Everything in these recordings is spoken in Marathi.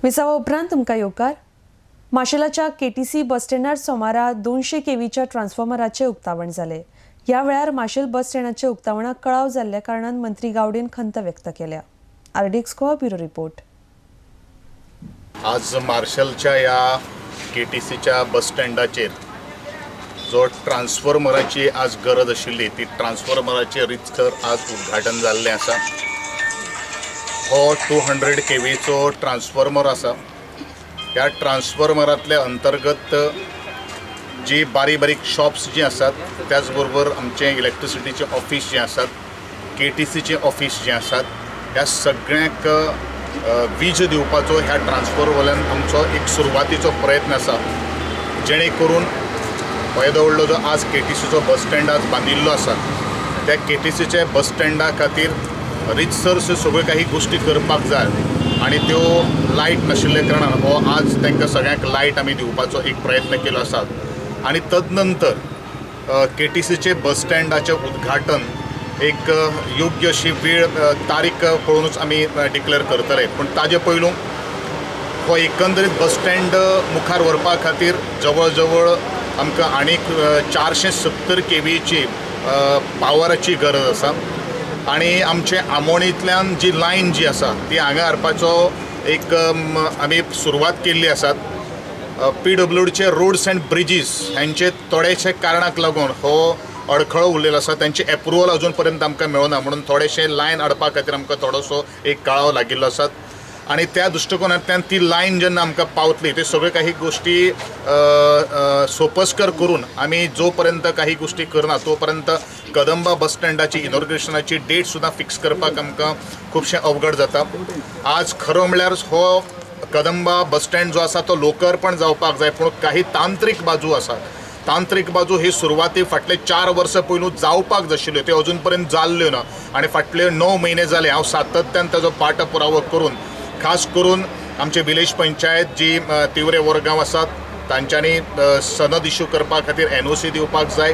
विसावा उपरांत तुमकां येवकार। माशेलाच्या केटीसी बस स्टँडार सोमारा 200 केव्हीच्या ट्रान्सफॉर्मराचे उक्तावण जाले। ह्या वेळार माशेल बस स्टँडाचे उक्तावणाक कळाव जाल्ल्या कारणान मंत्री गावडेन खंत व्यक्त केल्या। RDX bureau report. आज मार्शलच्या या केटीसीच्या बस स्टँडाचेर जो ट्रान्सफॉर्मराची आज गरज आशिल्ली ती ट्रान्सफॉर्मराचे रितसर आज उद्घाटन जाल्लें आसा। हो 200 केव्हीचो ट्रान्सफॉर्मर आसा। ह्या ट्रान्सफॉर्मरांतले अंतर्गत जी बारीक बारीक शॉप्स जी आसात, त्याच बरोबर आमचे इलेक्ट्रिसिटीचे ऑफिस जे आसात, केटीसीचे ऑफिस जे आसात, ह्या सगळ्यांक वीज दिवपाचो ह्या ट्रान्सफॉर्मरान आमचो एक सुरवातीचो प्रयत्न आसा, जेणे करून हो येदो व्हडलो जो आज केटीसीचो बस स्टँड आज बांदिल्लो आसा, त्या केटीसीचे बस स्टँडा खातीर रितसर सगळ्यो काही गोष्टी करपाक जाय आणि त्यो लायट नाशिल्ल्या कारणान हो आज तांकां सगळ्यांक लायट आमी दिवपाचो एक प्रयत्न केलो आसा। आणि तदनंतर केटीसीचे बस स्टँडाचें उद्घाटन एक योग्य अशी वेळ तारीख पळोवनूच आमी डिक्लेअर करतले। पण ताजे पयलू हो एकंदरीत बस स्टँड मुखार व्हरपा खातीर जवळ जवळ आमकां आनीक 470 केव्हीची पावराची गरज आसा आणि आमचे आमोणींतल्यान जी लायन जी आसा ती हांगा हाडपाचो एक आमी सुरवात केल्ली आसा। PWDचे रोड्स अँड ब्रिजीस हांचे थोडेशे कारणाक लागून हो अडखळो उरलेलो आसा, तांचे एप्रुवल अजून पर्यंत आमकां मेळना, म्हणून थोडेशे लायन हाडपा खातीर आमकां थोडोसो एक काळो लागिल्लो आसा। आणि त्या दृष्टिकोनांतल्यान ती लायन जेन्ना आमकां पावतली ते सगळे काही गोष्टी सोपस्कर करून आमी जो पर्यंत काही गोष्टी करना तो पर्यंत कदंबा बस स्टँडाची इनॉग्रेशनाची डेट सुद्दां फिक्स करपाक आमकां खुबशें अवघड जाता। आज खरो म्हळ्यार हो कदंबा बस स्टँड जो आसा तो लोकार्पण जावपाक जाय, पूण काही तांत्रीक बाजू आसा। तांत्रीक बाजू ही सुरवाती फाटले 4 वर्सां पयलू जावपाक जाय आशिल्ल्यो, त्यो अजून पर्यंत जाल्ल्यो ना आणि फाटले 9 म्हयने जाले हांव सातत्यान ताजो पाठपुरावो करून खास करून आमचे विलेज पंचायत जी तिवरे वरगांव आसात तांच्यांनी सनद इश्यू करपा खातीर NOC दिवपाक जाय।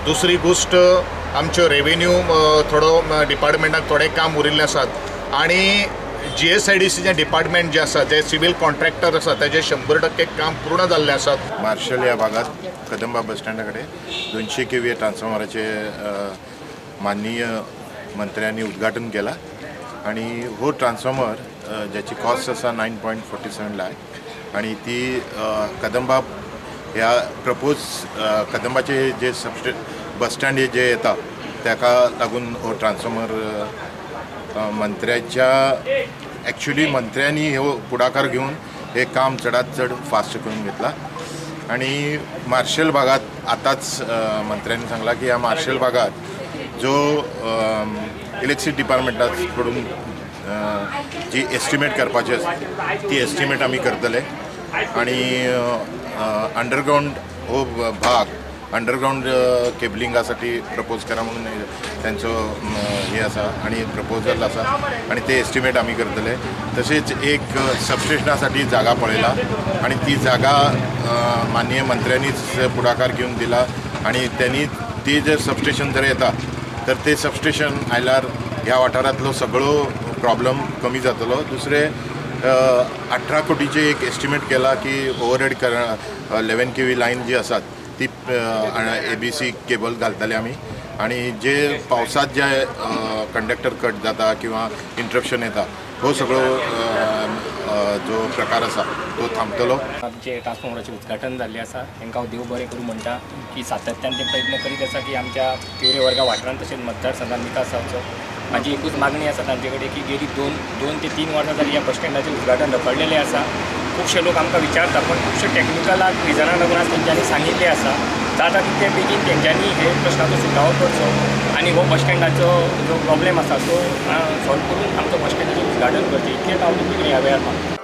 दुसरी गोष्ट आमच्यो रेव्हेन्यू थोडो डिपार्टमेंटाक थोडे काम उरिल्लें आसात आणि GSIDCचें डिपार्टमेंट जे आसा जे सिव्हिल कॉन्ट्रॅक्टर आसा ताजे 100% काम पूर्ण जाल्लें आसात। मार्शल या भागात कदंबा बस स्टँडाकडे 200 केव्ही ट्रान्सफॉर्मराचे माननीय मंत्र्यांनी उद्घाटन केला आणि हो ट्रान्सफॉर्मर ज्याची कॉस्ट आसा 9.47 लाख आणि ती कदंबा ह्या प्रपोज कदंबाचे जे बस स्टँड जे येता ताका लागून हो ट्रान्सफॉर्मर मंत्र्याच्या ॲक्च्युली मंत्र्यांनी हो पुढाकार घेऊन हे काम चढात चढ फास्ट करून घेतला आणि मार्शल भागात आताच मंत्र्यांनी सांगला की या मार्शल भागात जो इलेक्ट्रिसिटी डिपार्टमेंटाकडून जी एस्टिमेट करपाची आसा ती एस्टिमेट आमी करतले आणि अंडरग्राउंड हो भाग अंडरग्राउंड केबलिंगासाठी प्रपोज करा म्हणून त्यांचो हे आसा आणि प्रपोजल आसा आणि ते एस्टिमेट आमी करतले। तसेच एक सबस्टेशनासाठी जागा पळयला आणि ती जागा माननीय मंत्र्यांनीच पुढाकार घेऊन दिला आणि त्यांनी ते जर सबस्टेशन जर येता तर ते सबस्टेशन आयल्यार ह्या वाठारांतलो सगळो प्रॉब्लेम कमी जातलो। दुसरे 18 कोटीचे एक एस्टिमेट केला की ओव्हरहेड 11 केव्ही लायन जी आसात ती ABC केबल घालतले आमी आणि जे पावसात जे कंडक्टर कट जाता किंवा इंटरप्शन येता हो सगळो जो प्रकार आसा तो थांबतलो। आमचे ट्रान्सफॉर्मराचे उद्घाटन जाल्लें आसा, तांकां हांव देव बरें करूं म्हणटा की सातत्यान ते प्रयत्न करीत आसा की आमच्या तिवरे वर्गा वाठारांत तशेंच मतदारसंघात विकास जावचो। म्हाजी एकूच मागणी आसा तांचे कडेन की गेली 2 ते 3 वर्सां जालीं ह्या बस स्टँडाचें उद्घाटन रखडलेलें आसा। खुबशे लोक आमकां विचारता पण खुबशे टॅक्निकलाक रिजनाक लागून आज तेंच्यांनी सांगिल्लें आसा जाता तितले बेगीन तेंच्यांनी हे प्रश्नाचो सुटावो करचो आणि हो बस स्टँडाचो जो प्रॉब्लेम आसा तो सॉल्व करून आमचो बस स्टँडाचें उद्घाटन करचें इतलेंच हांव तुमचे कडेन ह्या वेळार मागता।